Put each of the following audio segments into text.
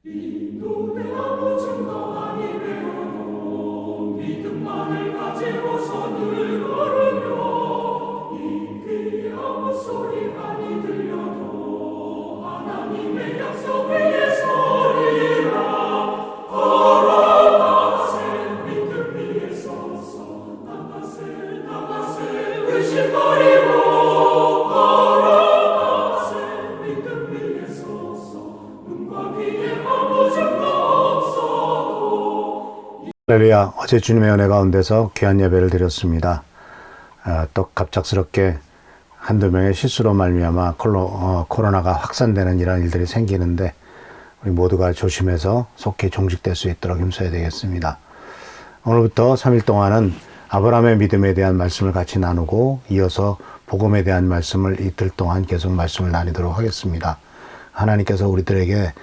인도의 아무 증거 아니 되어도 믿음만을 가지고서 늘 걸으며 이 귀에 아무 소리 아니 들려도 하나님의 약속 위에 서리라. 걸어가세 믿음 위에 서서 나가세 의심 버리고 걸어가세 믿음 위에 서서 눈과 귀에 아무 증거 없어도. 할렐루야. 어제 주님의 은혜 가운데서 귀한 예배를 드렸습니다. 또 갑작스럽게 한두 명의 실수로 말미암아 코로나가 확산되는 이런 일들이 생기는데 우리 모두가 조심해서 속히 종식될 수 있도록 힘써야 되겠습니다. 오늘부터 3일 동안은 아브라함의 믿음에 대한 말씀을 같이 나누고 이어서 복음에 대한 말씀을 이틀 동안 계속 말씀을 나누도록 하겠습니다. 하나님께서 우리들에게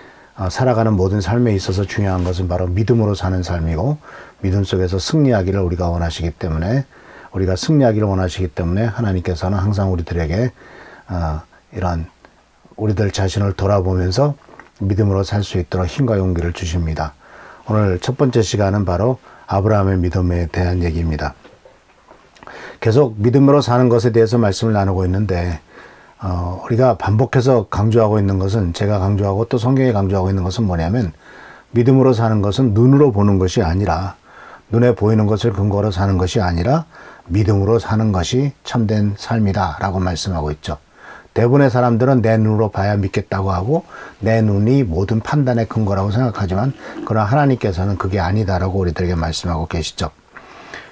살아가는 모든 삶에 있어서 중요한 것은 바로 믿음으로 사는 삶이고 믿음 속에서 승리하기를 우리가 원하시기 때문에 우리가 승리하기를 원하시기 때문에 하나님께서는 항상 우리들에게 이런 우리들 자신을 돌아보면서 믿음으로 살 수 있도록 힘과 용기를 주십니다. 오늘 첫 번째 시간은 바로 아브라함의 믿음에 대한 얘기입니다. 계속 믿음으로 사는 것에 대해서 말씀을 나누고 있는데 우리가 반복해서 강조하고 있는 것은 제가 강조하고 또 성경이 강조하고 있는 것은 뭐냐면 믿음으로 사는 것은 눈으로 보는 것이 아니라 눈에 보이는 것을 근거로 사는 것이 아니라 믿음으로 사는 것이 참된 삶이다 라고 말씀하고 있죠. 대부분의 사람들은 내 눈으로 봐야 믿겠다고 하고 내 눈이 모든 판단의 근거라고 생각하지만 그러나 하나님께서는 그게 아니다라고 우리들에게 말씀하고 계시죠.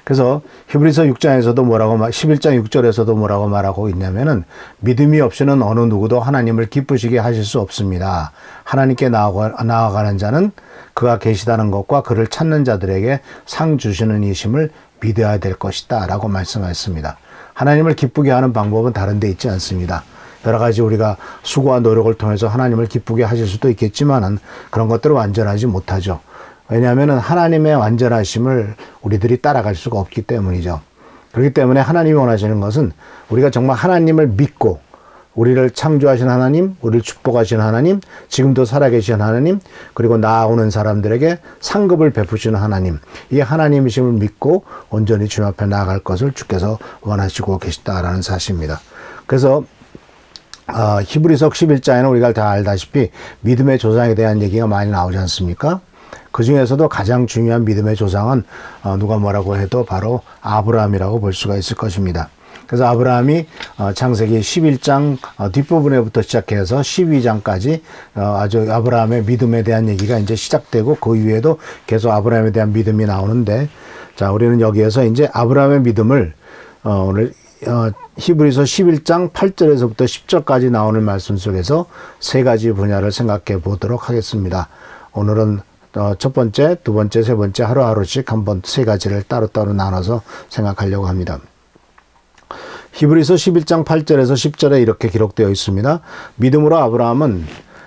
그래서 히브리서 6장에서도 11장 6절에서도 뭐라고 말하고 있냐면은 믿음이 없이는 어느 누구도 하나님을 기쁘시게 하실 수 없습니다. 하나님께 나아가는 자는 그가 계시다는 것과 그를 찾는 자들에게 상 주시는 이심을 믿어야 될 것이다 라고 말씀하셨습니다. 하나님을 기쁘게 하는 방법은 다른 데 있지 않습니다. 여러 가지 우리가 수고와 노력을 통해서 하나님을 기쁘게 하실 수도 있겠지만은 그런 것들은 완전하지 못하죠. 왜냐하면 하나님의 완전하심을 우리들이 따라갈 수가 없기 때문이죠. 그렇기 때문에 하나님이 원하시는 것은 우리가 정말 하나님을 믿고 우리를 창조하신 하나님, 우리를 축복하신 하나님, 지금도 살아계신 하나님, 그리고 나아오는 사람들에게 상급을 베푸시는 하나님, 이 하나님이심을 믿고 온전히 주님 앞에 나아갈 것을 주께서 원하시고 계시다라는 사실입니다. 그래서 히브리서 11장에는 우리가 다 알다시피 믿음의 조상에 대한 얘기가 많이 나오지 않습니까? 그 중에서도 가장 중요한 믿음의 조상은 누가 뭐라고 해도 바로 아브라함이라고 볼 수가 있을 것입니다. 그래서 아브라함이 창세기 11장 뒷부분에부터 시작해서 12장까지 아주 아브라함의 믿음에 대한 얘기가 이제 시작되고 그 이후에도 계속 아브라함에 대한 믿음이 나오는데 자, 우리는 여기에서 이제 아브라함의 믿음을 오늘 히브리서 11장 8절에서부터 10절까지 나오는 말씀 속에서 세 가지 분야를 생각해 보도록 하겠습니다. 오늘은 첫 번째, 두 번째, 세 번째 하루하루씩 한번 세 가지를 따로따로 나눠서 생각하려고 합니다. 히브리서 11장 8절에서 10절에 이렇게 기록되어 있습니다. 믿음으로 아브라함은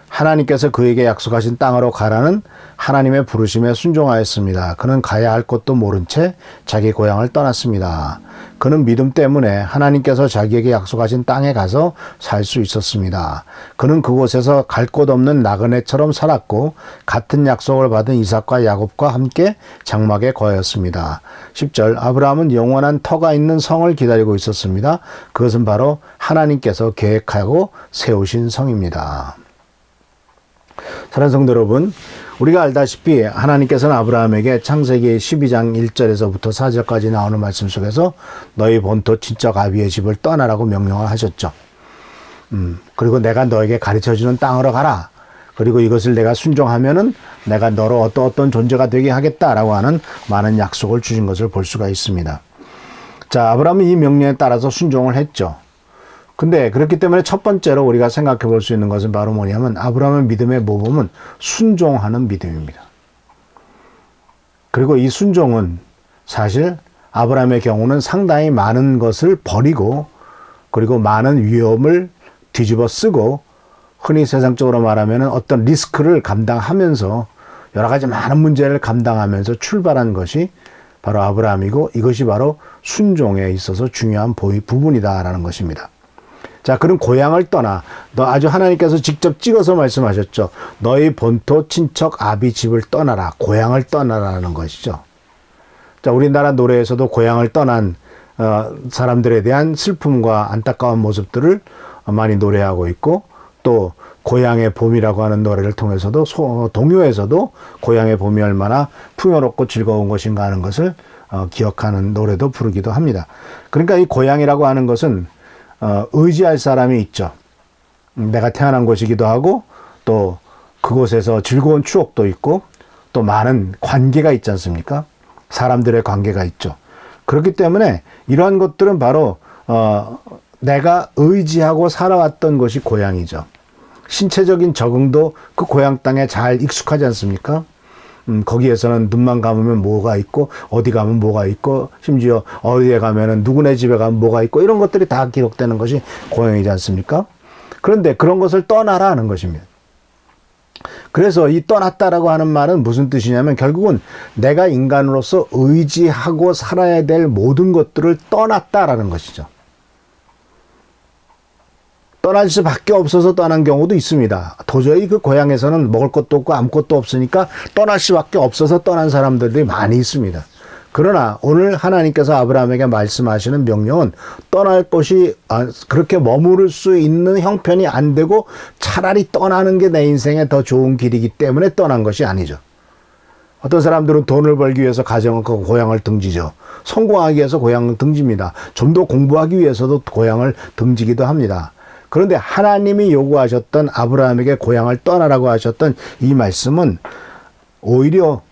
하나님께서 그에게 약속하신 땅으로 가라는 하나님의 부르심에 순종하였습니다. 그는 가야 할 곳도 모른 채 자기 고향을 떠났습니다. 그는 믿음 때문에 하나님께서 자기에게 약속하신 땅에 가서 살 수 있었습니다. 그는 그곳에서 갈 곳 없는 나그네처럼 살았고 같은 약속을 받은 이삭과 야곱과 함께 장막에 거하였습니다. 10절 아브라함은 영원한 터가 있는 성을 기다리고 있었습니다. 그것은 바로 하나님께서 계획하고 세우신 성입니다. 사랑하는 성도 여러분, 우리가 알다시피 하나님께서는 아브라함에게 창세기 12장 1절에서부터 4절까지 나오는 말씀 속에서 너희 본토 친척 아비의 집을 떠나라고 명령을 하셨죠. 그리고 내가 너에게 가르쳐주는 땅으로 가라. 그리고 이것을 내가 순종하면은 내가 너로 어떤 존재가 되게 하겠다라고 하는 많은 약속을 주신 것을 볼 수가 있습니다. 자, 아브라함은 이 명령에 따라서 순종을 했죠. 근데 그렇기 때문에 첫 번째로 우리가 생각해 볼 수 있는 것은 바로 뭐냐면 아브라함의 믿음의 모범은 순종하는 믿음입니다. 그리고 이 순종은 사실 아브라함의 경우는 상당히 많은 것을 버리고 그리고 많은 위험을 뒤집어 쓰고 흔히 세상적으로 말하면 어떤 리스크를 감당하면서 여러 가지 많은 문제를 감당하면서 출발한 것이 바로 아브라함이고 이것이 바로 순종에 있어서 중요한 부분이다라는 것입니다. 자, 그럼 고향을 떠나. 너 아주 하나님께서 직접 찍어서 말씀하셨죠. 너희 본토 친척 아비 집을 떠나라. 고향을 떠나라는 것이죠. 자, 우리나라 노래에서도 고향을 떠난 사람들에 대한 슬픔과 안타까운 모습들을 많이 노래하고 있고, 또 고향의 봄이라고 하는 노래를 통해서도 동요에서도 고향의 봄이 얼마나 풍요롭고 즐거운 것인가 하는 것을 기억하는 노래도 부르기도 합니다. 그러니까 이 고향이라고 하는 것은 의지할 사람이 있죠. 내가 태어난 곳이기도 하고, 또 그곳에서 즐거운 추억도 있고, 또 많은 관계가 있지 않습니까? 사람들의 관계가 있죠. 그렇기 때문에 이러한 것들은 바로 내가 의지하고 살아왔던 것이 고향이죠. 신체적인 적응도 그 고향 땅에 잘 익숙하지 않습니까? 거기에서는 눈만 감으면 뭐가 있고, 어디 가면 뭐가 있고, 심지어 어디에 가면은 누구네 집에 가면 뭐가 있고, 이런 것들이 다 기록되는 것이 고향이지 않습니까? 그런데 그런 것을 떠나라 하는 것입니다. 그래서 이 떠났다라고 하는 말은 무슨 뜻이냐면, 결국은 내가 인간으로서 의지하고 살아야 될 모든 것들을 떠났다라는 것이죠. 떠날 수밖에 없어서 떠난 경우도 있습니다. 도저히 그 고향에서는 먹을 것도 없고 아무것도 없으니까 떠날 수밖에 없어서 떠난 사람들이 많이 있습니다. 그러나 오늘 하나님께서 아브라함에게 말씀하시는 명령은 떠날 것이 그렇게 머무를 수 있는 형편이 안 되고 차라리 떠나는 게 내 인생에 더 좋은 길이기 때문에 떠난 것이 아니죠. 어떤 사람들은 돈을 벌기 위해서 가정을 끊고 고향을 등지죠. 성공하기 위해서 고향을 등집니다. 좀 더 공부하기 위해서도 고향을 등지기도 합니다. 그런데 하나님이 요구하셨던, 아브라함에게 고향을 떠나라고 하셨던 이 말씀은 오히려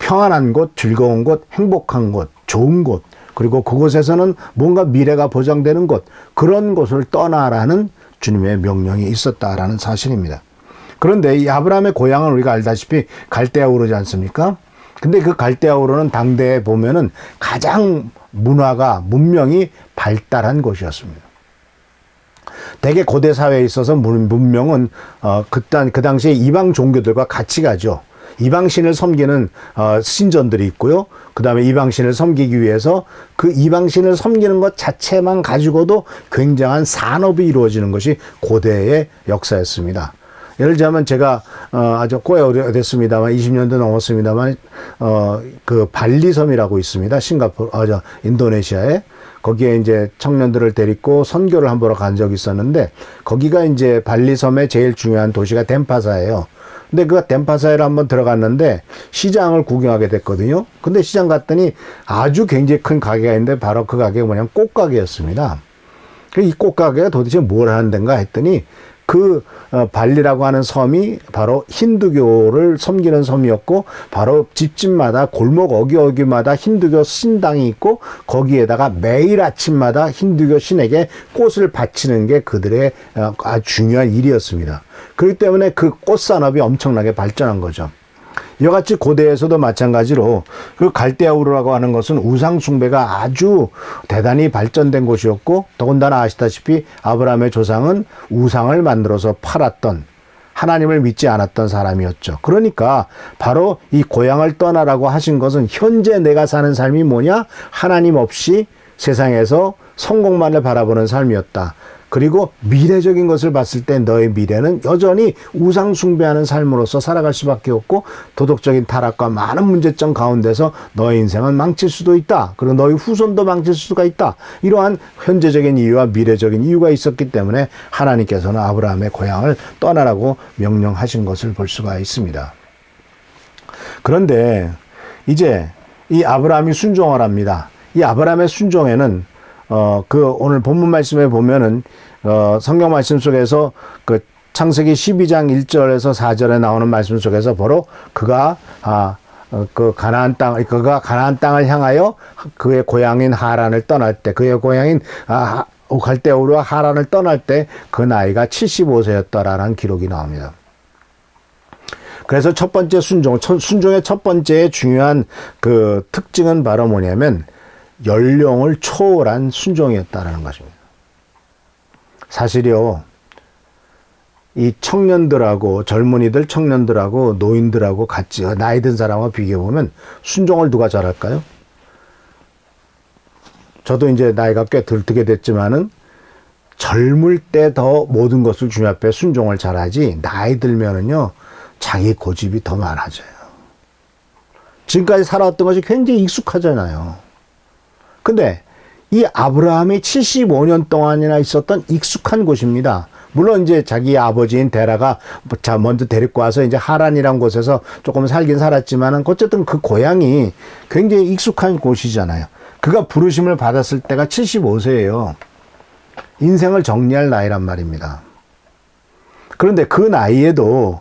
평안한 곳, 즐거운 곳, 행복한 곳, 좋은 곳, 그리고 그곳에서는 뭔가 미래가 보장되는 곳, 그런 곳을 떠나라는 주님의 명령이 있었다라는 사실입니다. 그런데 이 아브라함의 고향은 우리가 알다시피 갈대아 우르지 않습니까? 근데 그 갈대아 우르는 당대에 보면은 가장 문명이 발달한 곳이었습니다. 대개 고대 사회에 있어서 문명은 그 당시에 이방 종교들과 같이 가죠. 이방신을 섬기는 신전들이 있고요. 그 다음에 이방신을 섬기기 위해서 그 이방신을 섬기는 것 자체만 가지고도 굉장한 산업이 이루어지는 것이 고대의 역사였습니다. 예를 들자면 제가 아주 꽤 오래됐습니다만 20년도 넘었습니다만 그 발리섬이라고 있습니다. 인도네시아에. 거기에 이제 청년들을 데리고 선교를 한 보러 간 적이 있었는데, 거기가 이제 발리섬의 제일 중요한 도시가 덴파사예요. 근데 그 덴파사에를 한번 들어갔는데 시장을 구경하게 됐거든요. 근데 시장 갔더니 아주 굉장히 큰 가게가 있는데, 바로 그 가게가 뭐냐면 꽃가게였습니다. 이 꽃가게가 도대체 뭘 하는 데인가 했더니, 그 발리라고 하는 섬이 바로 힌두교를 섬기는 섬이었고, 바로 집집마다 골목 어기어기마다 힌두교 신당이 있고, 거기에다가 매일 아침마다 힌두교 신에게 꽃을 바치는 게 그들의 아주 중요한 일이었습니다. 그렇기 때문에 그 꽃산업이 엄청나게 발전한 거죠. 이와 같이 고대에서도 마찬가지로 그 갈대아우르라고 하는 것은 우상 숭배가 아주 대단히 발전된 곳이었고, 더군다나 아시다시피 아브라함의 조상은 우상을 만들어서 팔았던, 하나님을 믿지 않았던 사람이었죠. 그러니까 바로 이 고향을 떠나라고 하신 것은, 현재 내가 사는 삶이 뭐냐? 하나님 없이 세상에서 성공만을 바라보는 삶이었다. 그리고 미래적인 것을 봤을 때 너의 미래는 여전히 우상 숭배하는 삶으로서 살아갈 수밖에 없고, 도덕적인 타락과 많은 문제점 가운데서 너의 인생은 망칠 수도 있다. 그리고 너의 후손도 망칠 수가 있다. 이러한 현재적인 이유와 미래적인 이유가 있었기 때문에 하나님께서는 아브라함의 고향을 떠나라고 명령하신 것을 볼 수가 있습니다. 그런데 이제 이 아브라함이 순종을 합니다. 이 아브라함의 순종에는 오늘 본문 말씀에 보면은, 성경 말씀 속에서 그 창세기 12장 1절에서 4절에 나오는 말씀 속에서 바로 그가 가나안 땅을 향하여 그의 고향인 하란을 떠날 때, 그의 고향인 갈대아우르와 하란을 떠날 때 그 나이가 75세였다라는 기록이 나옵니다. 그래서 첫 번째 순종의 첫 번째 중요한 그 특징은 바로 뭐냐면, 연령을 초월한 순종이었다라는 것입니다. 사실요, 이 청년들하고 노인들하고 같이 나이 든 사람과 비교해보면 순종을 누가 잘할까요? 저도 이제 나이가 꽤 들뜨게 됐지만은 젊을 때 더 모든 것을 주님 앞에 순종을 잘하지, 나이 들면은요, 자기 고집이 더 많아져요. 지금까지 살아왔던 것이 굉장히 익숙하잖아요. 근데 이 아브라함이 75년 동안이나 있었던 익숙한 곳입니다. 물론 이제 자기 아버지인 데라가 먼저 데리고 와서 이제 하란이란 곳에서 조금 살긴 살았지만은 어쨌든 그 고향이 굉장히 익숙한 곳이잖아요. 그가 부르심을 받았을 때가 75세예요. 인생을 정리할 나이란 말입니다. 그런데 그 나이에도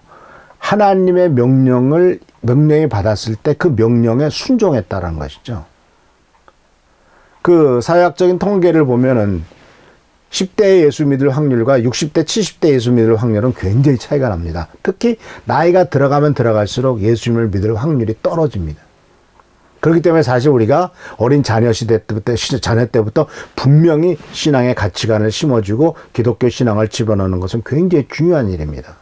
하나님의 명령이 받았을 때 그 명령에 순종했다는 것이죠. 그 사회학적인 통계를 보면은 10대 예수 믿을 확률과 60대, 70대 예수 믿을 확률은 굉장히 차이가 납니다. 특히 나이가 들어가면 들어갈수록 예수님을 믿을 확률이 떨어집니다. 그렇기 때문에 사실 우리가 어린 자녀 때부터 분명히 신앙의 가치관을 심어주고 기독교 신앙을 집어넣는 것은 굉장히 중요한 일입니다.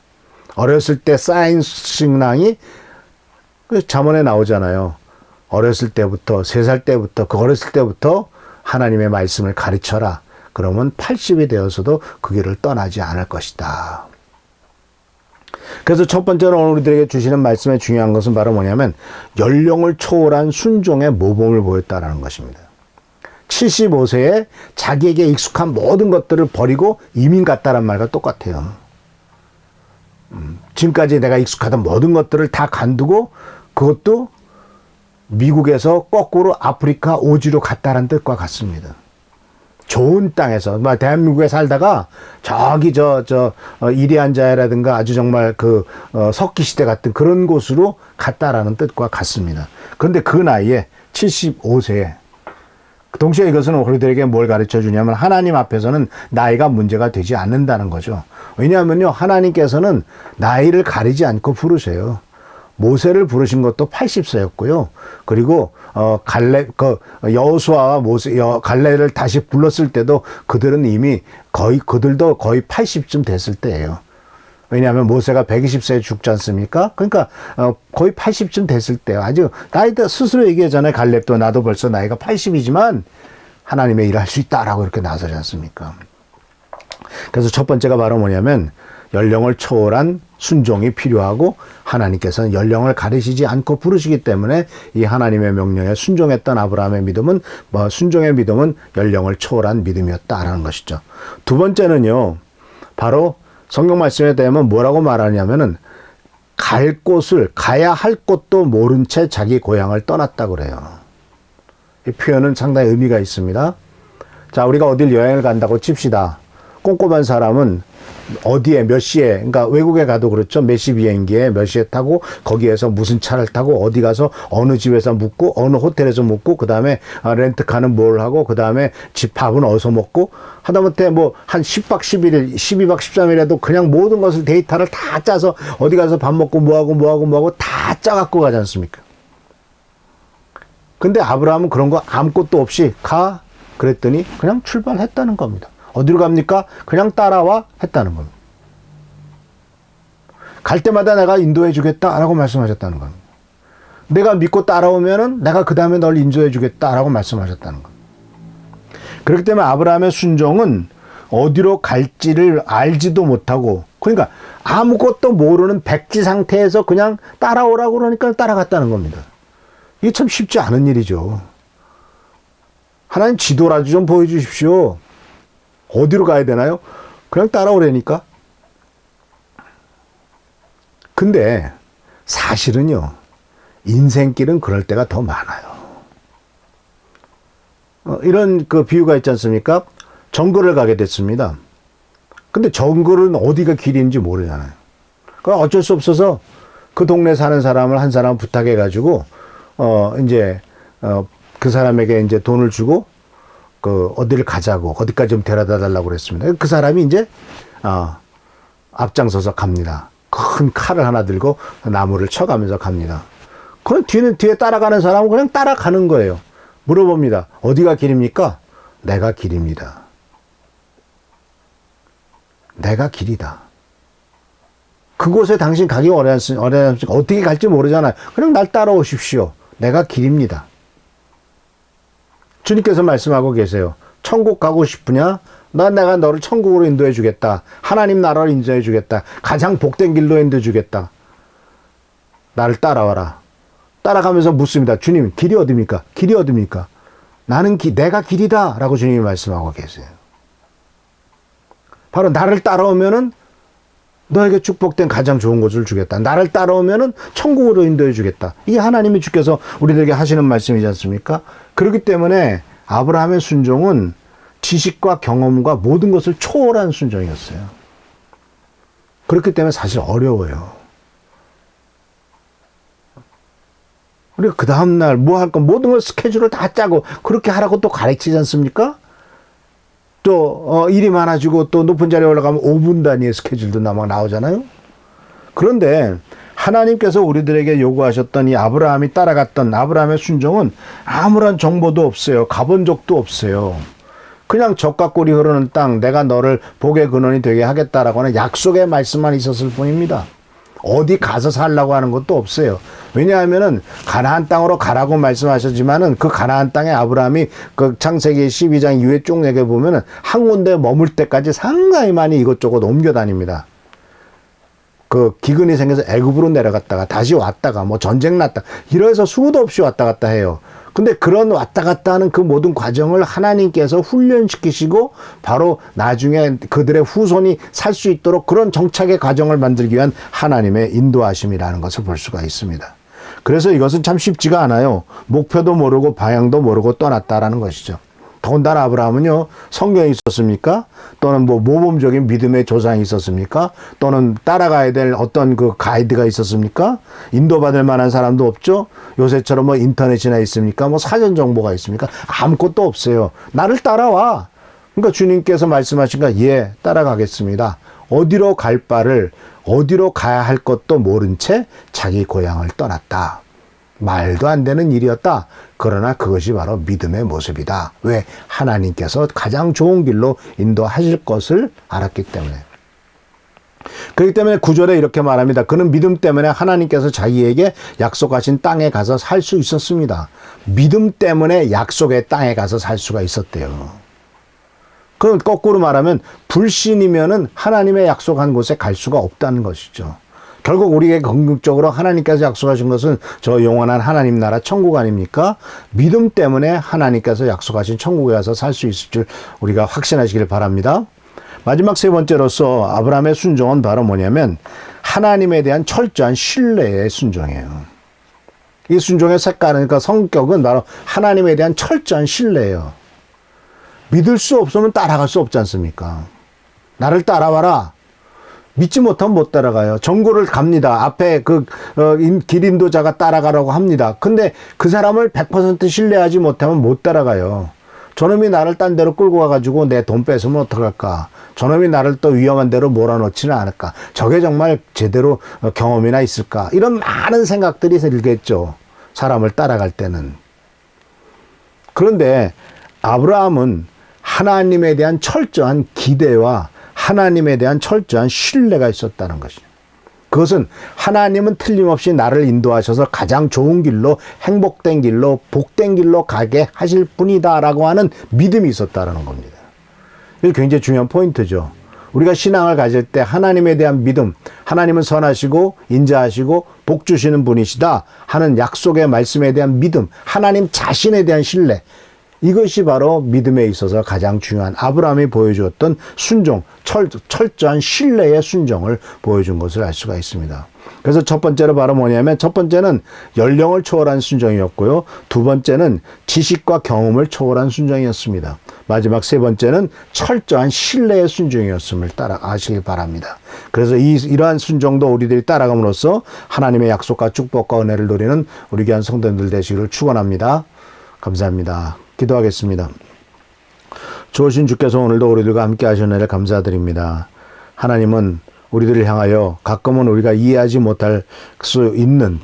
어렸을 때 쌓인 신앙이 그 잠언에 나오잖아요. 어렸을 때부터, 3살 때부터, 그 어렸을 때부터 하나님의 말씀을 가르쳐라. 그러면 80이 되어서도 그 길을 떠나지 않을 것이다. 그래서 첫 번째로 오늘 우리들에게 주시는 말씀의 중요한 것은 바로 뭐냐면 연령을 초월한 순종의 모범을 보였다라는 것입니다. 75세에 자기에게 익숙한 모든 것들을 버리고 이민 갔다란 말과 똑같아요. 지금까지 내가 익숙하던 모든 것들을 다 간두고 그것도 미국에서 거꾸로 아프리카 오지로 갔다는 뜻과 같습니다. 좋은 땅에서, 대한민국에 살다가 저기 이리안자야라든가 아주 정말 석기시대 같은 그런 곳으로 갔다라는 뜻과 같습니다. 그런데 그 나이에 75세에 동시에 이것은 우리들에게 뭘 가르쳐 주냐면 하나님 앞에서는 나이가 문제가 되지 않는다는 거죠. 왜냐하면요, 하나님께서는 나이를 가리지 않고 부르세요. 모세를 부르신 것도 80세였고요. 그리고 여호수아와 갈렙을 다시 불렀을 때도 그들은 이미 그들도 거의 80쯤 됐을 때예요. 왜냐하면 모세가 120세에 죽지 않습니까? 그러니까 거의 80쯤 됐을 때요. 아주 나이도 스스로 얘기하잖아요. 갈렙도 나도 벌써 나이가 80이지만 하나님의 일을 할 수 있다라고 이렇게 나서지 않습니까? 그래서 첫 번째가 바로 뭐냐면 연령을 초월한 순종이 필요하고 하나님께서는 연령을 가리시지 않고 부르시기 때문에 이 하나님의 명령에 순종했던 아브라함의 믿음은 순종의 믿음은 연령을 초월한 믿음이었다라는 것이죠. 두 번째는요, 바로 성경 말씀에 대하면 뭐라고 말하냐면은 가야 할 곳도 모른 채 자기 고향을 떠났다고 그래요. 이 표현은 상당히 의미가 있습니다. 자, 우리가 어딜 여행을 간다고 칩시다. 꼼꼼한 사람은 어디에 몇 시에, 그러니까 외국에 가도 그렇죠. 몇 시 비행기에 몇 시에 타고 거기에서 무슨 차를 타고 어디 가서 어느 집에서 묵고 어느 호텔에서 묵고 그 다음에 렌트카는 뭘 하고 그 다음에 집밥은 어디서 먹고 하다못해 뭐 한 10박 11일, 12박 13일에도 그냥 모든 것을 데이터를 다 짜서 어디 가서 밥 먹고 뭐하고 다 짜갖고 가지 않습니까? 근데 아브라함은 그런 거 아무것도 없이 가 그랬더니 그냥 출발했다는 겁니다. 어디로 갑니까? 그냥 따라와 했다는 겁니다. 갈 때마다 내가 인도해 주겠다라고 말씀하셨다는 겁니다. 내가 믿고 따라오면은 내가 그 다음에 널 인도해 주겠다라고 말씀하셨다는 겁니다. 그렇기 때문에 아브라함의 순종은 어디로 갈지를 알지도 못하고, 그러니까 아무것도 모르는 백지 상태에서 그냥 따라오라고 그러니까 따라갔다는 겁니다. 이게 참 쉽지 않은 일이죠. 하나님 지도라도 좀 보여주십시오. 어디로 가야 되나요? 그냥 따라오라니까. 근데 사실은요, 인생길은 그럴 때가 더 많아요. 이런 비유가 있지 않습니까? 정글을 가게 됐습니다. 근데 정글은 어디가 길인지 모르잖아요. 그러니까 어쩔 수 없어서 그 동네 사는 사람을 한 사람 부탁해가지고, 그 사람에게 이제 돈을 주고, 어디를 가자고, 어디까지 좀 데려다 달라고 그랬습니다. 그 사람이 이제, 앞장서서 갑니다. 큰 칼을 하나 들고 나무를 쳐가면서 갑니다. 그럼 뒤에 따라가는 사람은 그냥 따라가는 거예요. 물어봅니다. 어디가 길입니까? 내가 길입니다. 내가 길이다. 그곳에 당신 가기 어렵습니까? 어떻게 갈지 모르잖아요. 그냥 날 따라오십시오. 내가 길입니다. 주님께서 말씀하고 계세요. 천국 가고 싶으냐? 내가 너를 천국으로 인도해 주겠다. 하나님 나라를 인도해 주겠다. 가장 복된 길로 인도해 주겠다. 나를 따라와라. 따라가면서 묻습니다. 주님, 길이 어디입니까? 길이 어디입니까? 내가 길이다. 라고 주님이 말씀하고 계세요. 바로 나를 따라오면은 너에게 축복된 가장 좋은 것을 주겠다. 나를 따라오면은 천국으로 인도해 주겠다. 이게 하나님이 주께서 우리들에게 하시는 말씀이지 않습니까? 그렇기 때문에 아브라함의 순종은 지식과 경험과 모든 것을 초월한 순종이었어요. 그렇기 때문에 사실 어려워요. 우리가 그 다음날 뭐 할 거 모든 걸 스케줄을 다 짜고 그렇게 하라고 또 가르치지 않습니까? 또 일이 많아지고 또 높은 자리에 올라가면 5분 단위의 스케줄도 막 나오잖아요. 그런데 하나님께서 우리들에게 요구하셨던 이 아브라함이 따라갔던 아브라함의 순종은 아무런 정보도 없어요. 가본 적도 없어요. 그냥 젖과 꿀이 흐르는 땅, 내가 너를 복의 근원이 되게 하겠다라고 하는 약속의 말씀만 있었을 뿐입니다. 어디 가서 살라고 하는 것도 없어요. 왜냐하면은 가나안 땅으로 가라고 말씀하셨지만은 그 가나안 땅에 아브라함이 그 창세기 12장 이후에 쭉 내게 보면은 한 군데 머물 때까지 상당히 많이 이것저것 옮겨 다닙니다. 그 기근이 생겨서 애굽으로 내려갔다가 다시 왔다가 뭐 전쟁 났다 이래서 수도 없이 왔다 갔다 해요. 근데 그런 왔다 갔다 하는 그 모든 과정을 하나님께서 훈련시키시고 바로 나중에 그들의 후손이 살 수 있도록 그런 정착의 과정을 만들기 위한 하나님의 인도하심이라는 것을 볼 수가 있습니다. 그래서 이것은 참 쉽지가 않아요. 목표도 모르고 방향도 모르고 떠났다라는 것이죠. 더군다나 아브라함은요, 성경이 있었습니까? 또는 뭐 모범적인 믿음의 조상이 있었습니까? 또는 따라가야 될 어떤 그 가이드가 있었습니까? 인도받을 만한 사람도 없죠? 요새처럼 뭐 인터넷이나 있습니까? 뭐 사전 정보가 있습니까? 아무것도 없어요. 나를 따라와. 그러니까 주님께서 말씀하신 예, 따라가겠습니다. 어디로 갈 바를, 어디로 가야 할 것도 모른 채 자기 고향을 떠났다. 말도 안 되는 일이었다. 그러나 그것이 바로 믿음의 모습이다. 왜? 하나님께서 가장 좋은 길로 인도하실 것을 알았기 때문에. 그렇기 때문에 9절에 이렇게 말합니다. 그는 믿음 때문에 하나님께서 자기에게 약속하신 땅에 가서 살 수 있었습니다. 믿음 때문에 약속의 땅에 가서 살 수가 있었대요. 그럼 거꾸로 말하면 불신이면은 하나님의 약속한 곳에 갈 수가 없다는 것이죠. 결국 우리에게 궁극적으로 하나님께서 약속하신 것은 저 영원한 하나님 나라 천국 아닙니까? 믿음 때문에 하나님께서 약속하신 천국에 가서 살 수 있을 줄 우리가 확신하시길 바랍니다. 마지막 세 번째로서 아브라함의 순종은 바로 뭐냐면 하나님에 대한 철저한 신뢰의 순종이에요. 이 순종의 색깔은, 그러니까 성격은 바로 하나님에 대한 철저한 신뢰예요. 믿을 수 없으면 따라갈 수 없지 않습니까? 나를 따라와라. 믿지 못하면 못 따라가요. 정보를 갑니다. 앞에 길 인도자가 따라가라고 합니다. 근데 그 사람을 100% 신뢰하지 못하면 못 따라가요. 저놈이 나를 딴 데로 끌고 가가지고 내 돈 뺏으면 어떡할까? 저놈이 나를 또 위험한 데로 몰아넣지는 않을까? 저게 정말 제대로 경험이나 있을까? 이런 많은 생각들이 들겠죠. 사람을 따라갈 때는. 그런데 아브라함은 하나님에 대한 철저한 기대와 하나님에 대한 철저한 신뢰가 있었다는 것이죠. 그것은 하나님은 틀림없이 나를 인도하셔서 가장 좋은 길로, 행복된 길로, 복된 길로 가게 하실 분이다라고 하는 믿음이 있었다는 겁니다. 이게 굉장히 중요한 포인트죠. 우리가 신앙을 가질 때 하나님에 대한 믿음, 하나님은 선하시고 인자하시고 복 주시는 분이시다 하는 약속의 말씀에 대한 믿음, 하나님 자신에 대한 신뢰, 이것이 바로 믿음에 있어서 가장 중요한 아브라함이 보여주었던 순종, 철저한 신뢰의 순종을 보여준 것을 알 수가 있습니다. 그래서 첫 번째로 바로 뭐냐면, 첫 번째는 연령을 초월한 순종이었고요. 두 번째는 지식과 경험을 초월한 순종이었습니다. 마지막 세 번째는 철저한 신뢰의 순종이었음을 따라 아시길 바랍니다. 그래서 이러한 순종도 우리들이 따라감으로써 하나님의 약속과 축복과 은혜를 누리는 우리 귀한 성도님들 되시기를 축원합니다. 감사합니다. 기도하겠습니다. 좋으신 주께서 오늘도 우리들과 함께 하셨느라 감사드립니다. 하나님은 우리들을 향하여 가끔은 우리가 이해하지 못할 수 있는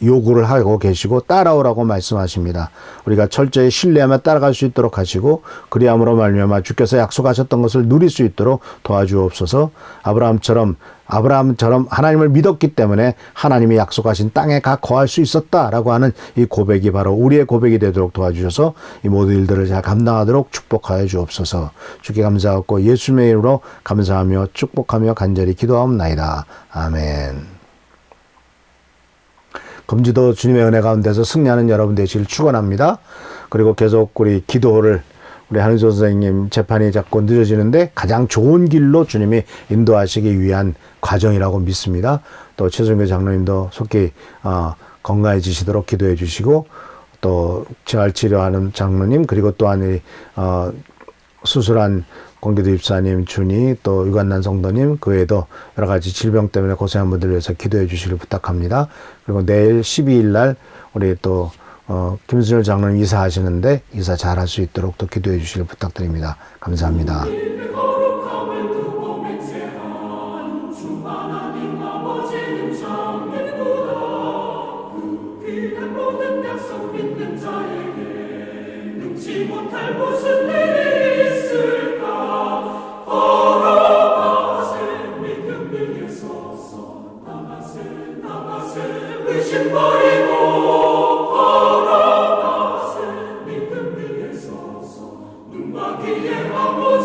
요구를 하고 계시고 따라오라고 말씀하십니다. 우리가 철저히 신뢰하며 따라갈 수 있도록 하시고 그리함으로 말미암아 주께서 약속하셨던 것을 누릴 수 있도록 도와주옵소서. 아브라함처럼 하나님을 믿었기 때문에 하나님이 약속하신 땅에 가 거할 수 있었다라고 하는 이 고백이 바로 우리의 고백이 되도록 도와주셔서 이 모든 일들을 잘 감당하도록 축복하여 주옵소서. 주께 감사하고 예수님의 이름으로 감사하며 축복하며 간절히 기도하옵나이다. 아멘. 금주도 주님의 은혜 가운데서 승리하는 여러분 되시길 축원합니다. 그리고 계속 우리 기도를 우리 한은조 선생님 재판이 자꾸 늦어지는데 가장 좋은 길로 주님이 인도하시기 위한 과정이라고 믿습니다. 또 최순교 장로님도 속히 건강해지시도록 기도해 주시고 또 재활치료하는 장로님 그리고 또한 수술한 공기도 입사님, 준이, 또 유관난 성도님, 그 외에도 여러 가지 질병 때문에 고생한 분들을 위해서 기도해 주시길 부탁합니다. 그리고 내일 12일 날 우리 또 김순열 장로님 이사하시는데 이사 잘할 수 있도록 또 기도해 주시길 부탁드립니다. 감사합니다. 거룩함을 두고 맹세한 주 하나님 아버지는 장인보다 그 귀한 모든 약속 믿는 자에게 능치 못할 무슨 일이 있을까. 걸어가세 믿음 위에 서서 나가세 의심 버리고 걸어가세 믿음 위에 서서 눈과 귀에 아무